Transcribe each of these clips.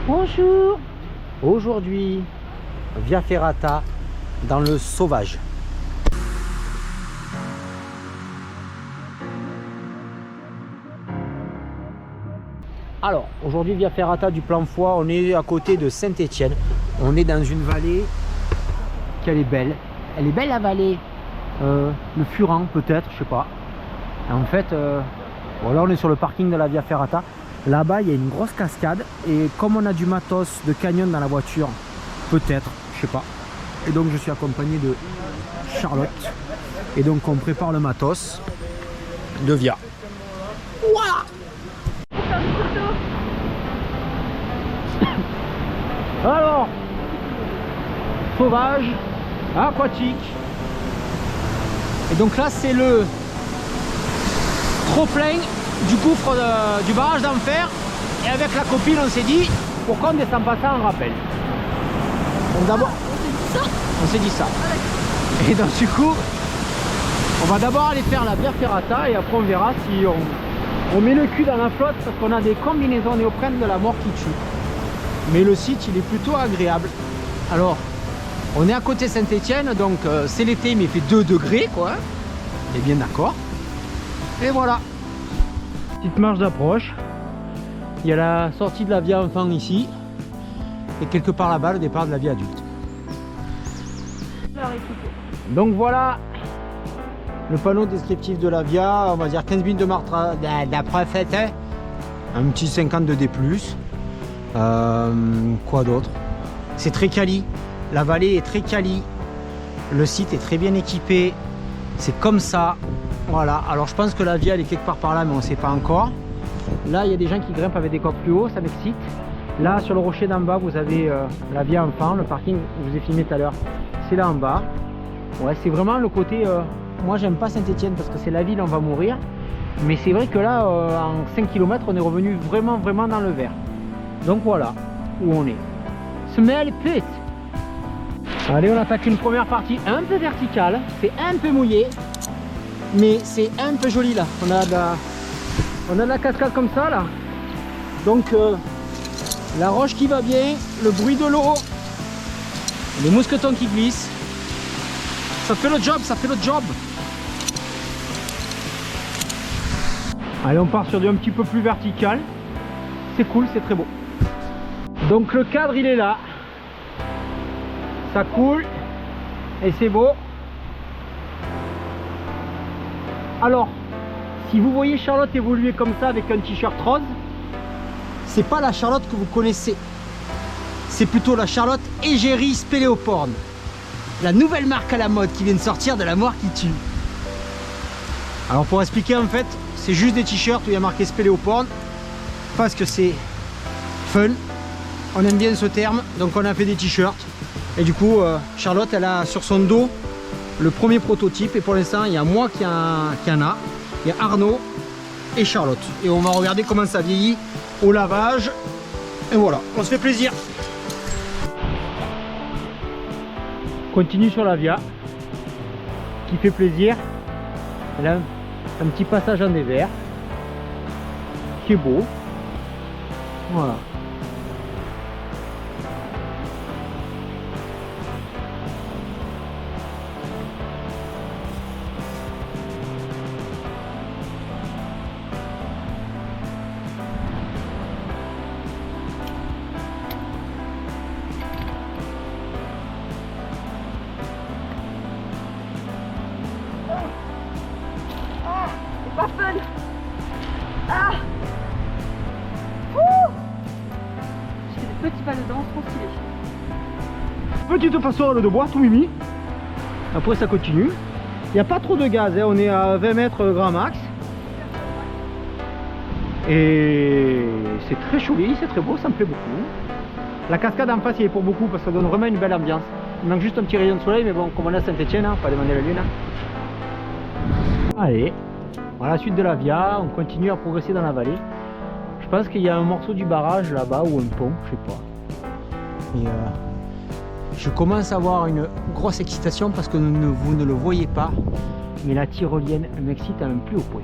Bonjour. Aujourd'hui, Via Ferrata dans le sauvage. Alors, aujourd'hui, Via Ferrata du Plan Foix, on est à côté de Saint-Étienne. On est dans une vallée qu'elle est belle. Elle est belle la vallée. Le Furan peut-être, je sais pas. En fait, voilà, on est sur le parking de la Via Ferrata. Là-bas, il y a une grosse cascade. Et comme on a du matos de canyon dans la voiture, peut-être, je sais pas. Et donc, je suis accompagné de Charlotte. Et donc, on prépare le matos de Via. Voilà. Alors, sauvage, aquatique. Et donc là, c'est le trop-plein du gouffre du barrage d'Enfer. Et avec la copine, on s'est dit, pourquoi on ne descend pas ça en rappel? Donc d'abord, on s'est dit ça. Et donc du coup, on va d'abord aller faire la Via Ferrata et après on verra si on met le cul dans la flotte parce qu'on a des combinaisons néoprène de la mort qui tue. Mais le site, il est plutôt agréable. Alors, on est à côté Saint-Étienne, donc c'est l'été, mais il fait 2 degrés, quoi. On est bien d'accord. Et voilà. Petite marche d'approche. Il y a la sortie de la Via Enfant ici. Et quelque part là-bas, le départ de la Via Adulte. Donc voilà le panneau descriptif de la Via. On va dire 15 minutes de marche d'approche. Un petit 50 de D+. Quoi d'autre? C'est très quali. La vallée est très quali. Le site est très bien équipé. C'est comme ça. Voilà. Alors je pense que la Via elle est quelque part par là, mais on ne sait pas encore. Là, il y a des gens qui grimpent avec des cordes plus hauts. Ça m'excite. Là, sur le rocher d'en bas, vous avez la Via Enfant. Le parking que je vous ai filmé tout à l'heure, c'est là en bas. Ouais, c'est vraiment le côté... moi, j'aime pas Saint-Étienne parce que c'est la ville, on va mourir. Mais c'est vrai que là, en 5 km, on est revenu vraiment dans le vert. Donc voilà où on est. Smell pit. Allez, on attaque une première partie un peu verticale. C'est un peu mouillé, mais c'est un peu joli là. On a de la cascade comme ça là. Donc la roche qui va bien, le bruit de l'eau, les mousquetons qui glissent. Ça fait le job, ça fait le job. Allez, on part sur du un petit peu plus vertical. C'est cool, c'est très beau. Donc le cadre il est là, ça coule et c'est beau. Alors si vous voyez Charlotte évoluer comme ça avec un t-shirt rose, c'est pas la Charlotte que vous connaissez, c'est plutôt la Charlotte Égérie Spéléoporn, la nouvelle marque à la mode qui vient de sortir de la mort qui tue. Alors pour expliquer, en fait c'est juste des t-shirts où il y a marqué Spéléoporn parce que c'est fun. On aime bien ce terme, donc on a fait des t-shirts. Et du coup, Charlotte, elle a sur son dos le premier prototype. Et pour l'instant, il y a moi qui en a. Il y a Arnaud et Charlotte. Et on va regarder comment ça vieillit au lavage. Et voilà, on se fait plaisir. On continue sur la Via, qui fait plaisir. Elle a un petit passage en dévers, qui est beau. Voilà. Pas fun. Ah. J'ai des petits pas dedans, trop stylé. Petite passerelle de bois, tout mimi. Après ça continue. Il n'y a pas trop de gaz, hein. On est à 20 mètres grand max. Et c'est très joli, c'est très beau, ça me plaît beaucoup. La cascade en face il est pour beaucoup parce que ça donne vraiment une belle ambiance. Il manque juste un petit rayon de soleil, mais bon, comme on est à Saint-Étienne, hein, pas demander la lune. Allez. À la suite de la Via, on continue à progresser dans la vallée. Je pense qu'il y a un morceau du barrage là-bas ou un pont, je sais pas. Et je commence à avoir une grosse excitation parce que vous ne le voyez pas, mais la tyrolienne m'excite à un plus haut point.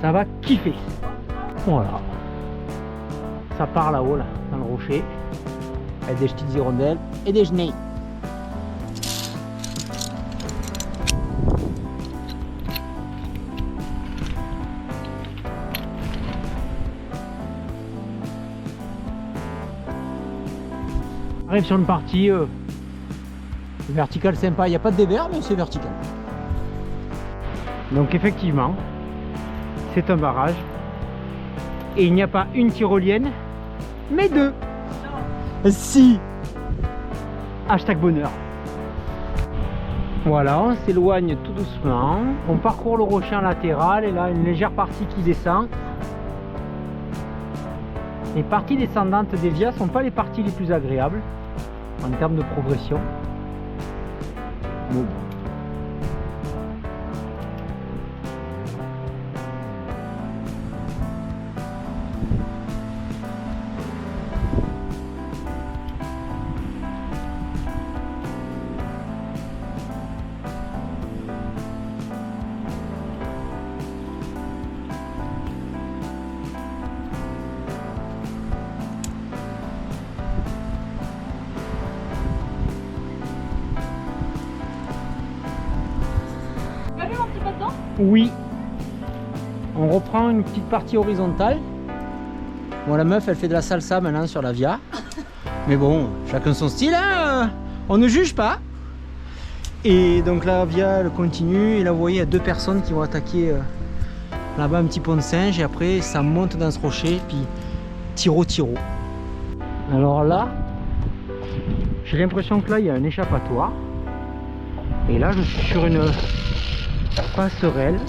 Ça va kiffer. Voilà. Ça part là-haut, là, dans le rocher. Avec des petites hirondelles et des genêts. On arrive sur une partie verticale sympa. Il n'y a pas de dévers, mais c'est vertical. Donc effectivement, c'est un barrage. Et il n'y a pas une tyrolienne, mais deux. Si. Hashtag bonheur. Voilà, on s'éloigne tout doucement. On parcourt le rocher en latéral et là une légère partie qui descend. Les parties descendantes des vias ne sont pas les parties les plus agréables en termes de progression. Bon. Oui, on reprend une petite partie horizontale. Bon, la meuf elle fait de la salsa maintenant sur la via, mais bon, chacun son style, hein, on ne juge pas. Et donc la via elle continue et là vous voyez il y a deux personnes qui vont attaquer là-bas un petit pont de singe et après ça monte dans ce rocher puis tiro. Alors là, j'ai l'impression que là il y a un échappatoire et là je suis sur une passerelle,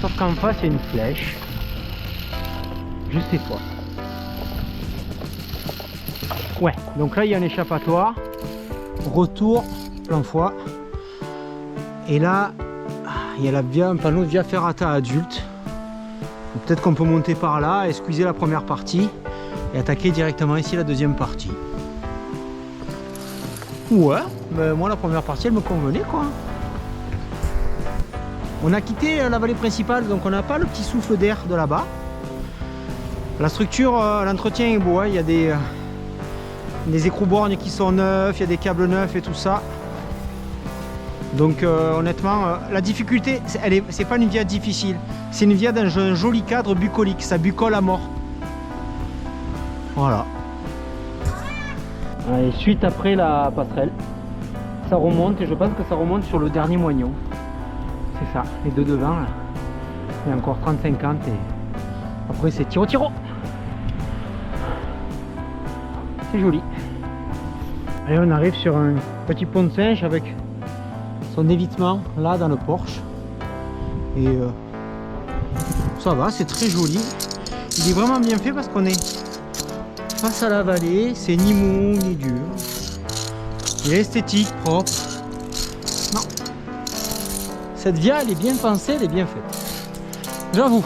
sauf qu'en face il y a une flèche, je sais pas. Ouais, donc là il y a un échappatoire, retour plein fois, et là il y a la via, un panneau de via ferrata adulte. Peut-être qu'on peut monter par là et squeezer la première partie et attaquer directement ici la deuxième partie. Ouais, mais moi la première partie elle me convenait quoi. On a quitté la vallée principale, donc on n'a pas le petit souffle d'air de là-bas. La structure, l'entretien est beau, hein. Il y a des écrous-bornes qui sont neufs, il y a des câbles neufs et tout ça. Donc honnêtement, la difficulté, c'est pas une via difficile. C'est une via dans un joli cadre bucolique, ça bucole à mort. Voilà. Et suite après la passerelle, ça remonte et je pense que ça remonte sur le dernier moignon. C'est ça, les deux devant là. Il y a encore 30-50 et après c'est tiro. C'est joli. Allez, on arrive sur un petit pont de singe avec son évitement là dans le porche. Et ça va, c'est très joli. Il est vraiment bien fait parce qu'on est face à la vallée, c'est ni mou ni dur. Il est esthétique, propre. Non. Cette via, elle est bien pensée, elle est bien faite. J'avoue.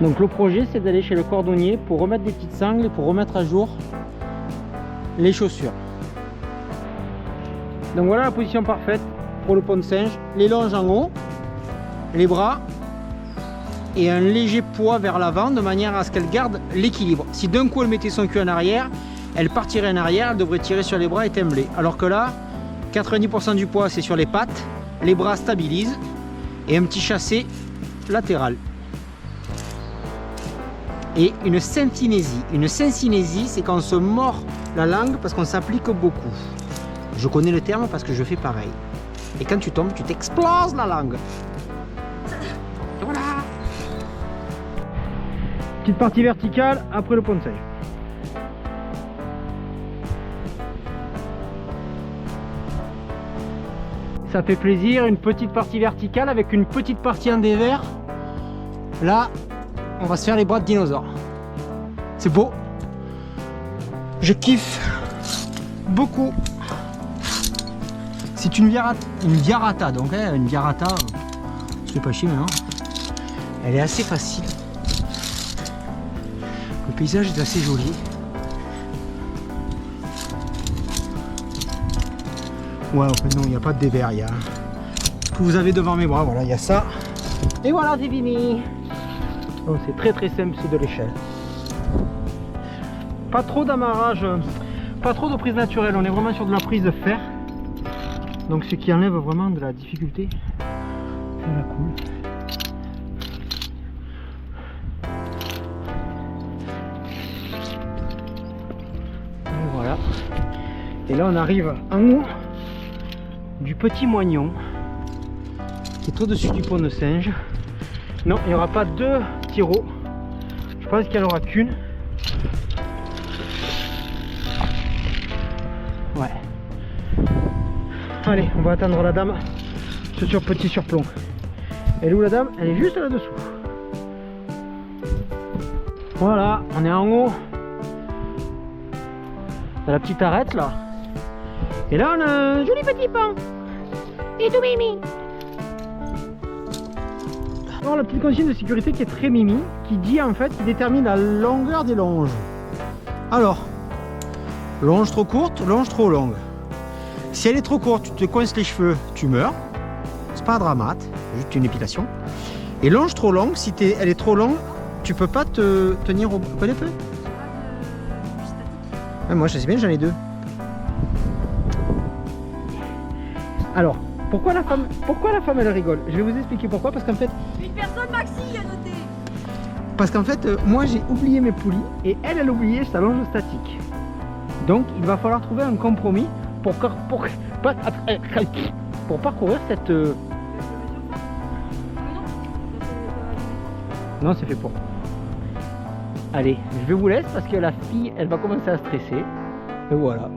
Donc le projet, c'est d'aller chez le cordonnier pour remettre des petites sangles et pour remettre à jour les chaussures. Donc voilà la position parfaite pour le pont de singe. Les longes en haut, les bras et un léger poids vers l'avant de manière à ce qu'elle garde l'équilibre. Si d'un coup elle mettait son cul en arrière, elle partirait en arrière, elle devrait tirer sur les bras et tembler. Alors que là, 90% du poids c'est sur les pattes, les bras stabilisent et un petit chassé latéral. Et une syncinésie. Une syncinésie, c'est quand on se mord la langue parce qu'on s'applique beaucoup. Je connais le terme parce que je fais pareil. Et quand tu tombes, tu t'exploses la langue. Et voilà. Petite partie verticale après le pont de singe. Ça fait plaisir, une petite partie verticale avec une petite partie en dévers. Là, on va se faire les bras de dinosaures. C'est beau. Je kiffe beaucoup. C'est une viarata, donc hein, une viarata, je sais pas chier maintenant. Elle est assez facile. Le paysage est assez joli. Ouais, en fait non, il n'y a pas de dévers, il y a que vous avez devant mes bras. Voilà, il y a ça. Et voilà, c'est fini. Donc c'est très très simple, c'est de l'échelle. Pas trop d'amarrage, pas trop de prise naturelle. On est vraiment sur de la prise de fer. Donc ce qui enlève vraiment de la difficulté. C'est la cool. Et voilà. Et là on arrive en haut du petit moignon qui est au-dessus du pont de Singe. Non, il n'y aura pas deux tiroirs. Je pense qu'il n'y en aura qu'une. Ouais. Allez, on va attendre la dame sur petit surplomb. Elle est où la dame? Elle est juste là-dessous. Voilà, on est en haut de la petite arête là. Et là on a un joli petit pont. Et tout mimi. Alors la petite consigne de sécurité qui est très mimi, qui dit en fait, qui détermine la longueur des longes. Alors, longe trop courte, longe trop longue. Si elle est trop courte, tu te coinces les cheveux, tu meurs. C'est pas dramatique, juste une épilation. Et longe trop longue, si elle est trop longue, tu peux pas te tenir au collet peu. Ouais, moi je sais bien, j'en ai deux. Alors, pourquoi la femme elle rigole? Je vais vous expliquer pourquoi, parce qu'en fait... Une personne maxi a noté. Parce qu'en fait, moi j'ai oublié mes poulies et elle a oublié sa longe statique. Donc il va falloir trouver un compromis pour parcourir cette... Non, c'est fait pour. Allez, je vais vous laisser parce que la fille, elle va commencer à stresser. Et voilà.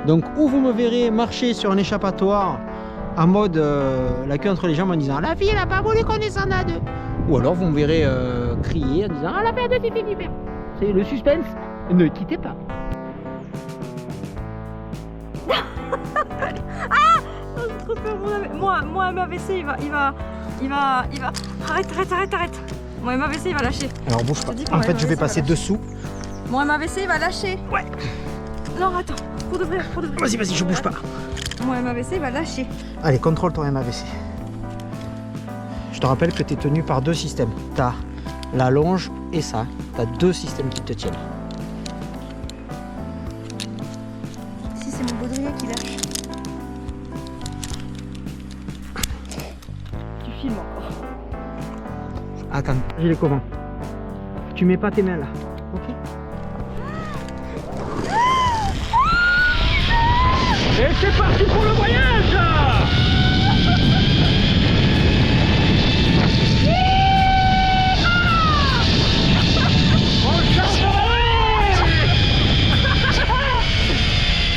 Donc, où vous me verrez marcher sur un échappatoire en mode la queue entre les jambes en disant la fille, elle a pas voulu qu'on descende à deux. Ou alors, vous me verrez crier en disant ah, la paire de c'était super. C'est le suspense. Ne quittez pas. Ah, c'est trop peur. Moi, MAVC, il va. Arrête. Mon MAVC, il va lâcher. Alors, bouge pas. En fait, je vais passer dessous. Mon MAVC, il va lâcher. Ouais. Non, attends. Pour de vrai. Vas-y, je bouge pas. Mon MAVC, il va lâcher. Allez, contrôle ton MAVC. Je te rappelle que tu es tenu par deux systèmes. Tu as la longe et ça. Tu as deux systèmes qui te tiennent. Si, c'est mon baudrier qui lâche. Tu filmes encore. Attends, je les comment? Tu mets pas tes mains là. Ok. Et c'est parti pour le voyage!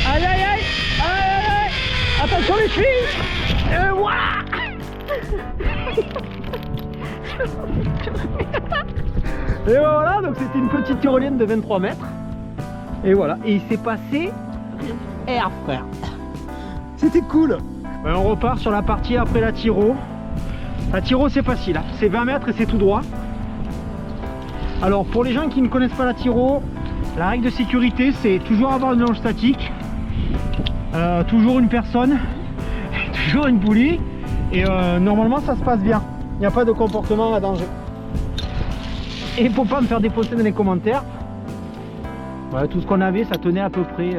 Aïe! Attention les chevilles! Et voilà! Et voilà, donc c'était une petite tyrolienne de 23 mètres. Et voilà, et il s'est passé air frère. C'était cool. Ben, on repart sur la partie après la Tiro. La Tiro c'est facile, hein. C'est 20 mètres et c'est tout droit. Alors pour les gens qui ne connaissent pas la Tiro, la règle de sécurité c'est toujours avoir une longe statique, toujours une personne, toujours une poulie. Et normalement ça se passe bien. Il n'y a pas de comportement à danger. Et il ne faut pas me faire déposer dans les commentaires. Voilà, tout ce qu'on avait, ça tenait à peu près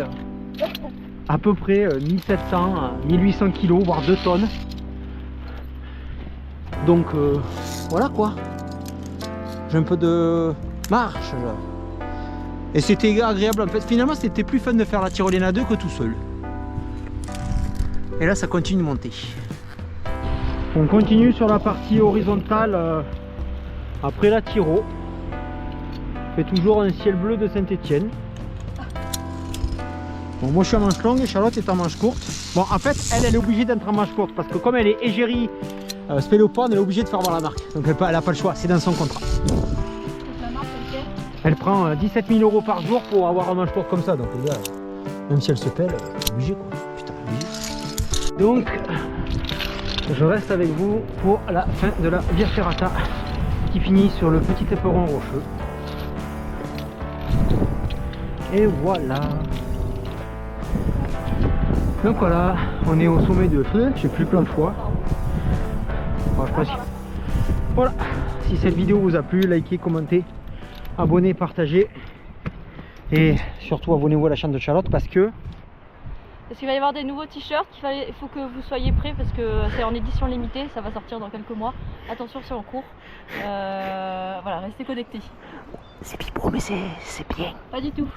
1700 à 1800 kg, voire 2 tonnes. Donc voilà quoi. J'ai un peu de marche. Là. Et c'était agréable en fait. Finalement, c'était plus fun de faire la tyrolienne à deux que tout seul. Et là, ça continue de monter. On continue sur la partie horizontale après la Tiro. Fait toujours un ciel bleu de Saint-Étienne. Bon, moi je suis en manche longue et Charlotte est en manche courte. Bon, en fait, elle est obligée d'être en manche courte parce que comme elle est égérie spéléopode, elle est obligée de faire voir la marque. Donc elle n'a pas le choix, c'est dans son contrat. Elle prend 17 000 € par jour pour avoir un manche courte comme ça. Donc les gars, même si elle se pèle, elle est obligée quoi. Putain, obligée. Donc, je reste avec vous pour la fin de la Via Ferrata qui finit sur le petit éperon rocheux. Et voilà. Donc voilà, on est au sommet de feu, je sais plus plein de fois. quoi. Je pense. Voilà, si cette vidéo vous a plu, likez, commentez, abonnez, partagez. Et surtout abonnez-vous à la chaîne de Charlotte parce qu'il va y avoir des nouveaux t-shirts, il faut que vous soyez prêts parce que c'est en édition limitée, ça va sortir dans quelques mois. Attention, c'est en cours. Voilà, restez connectés. C'est pipeau mais c'est bien. Pas du tout.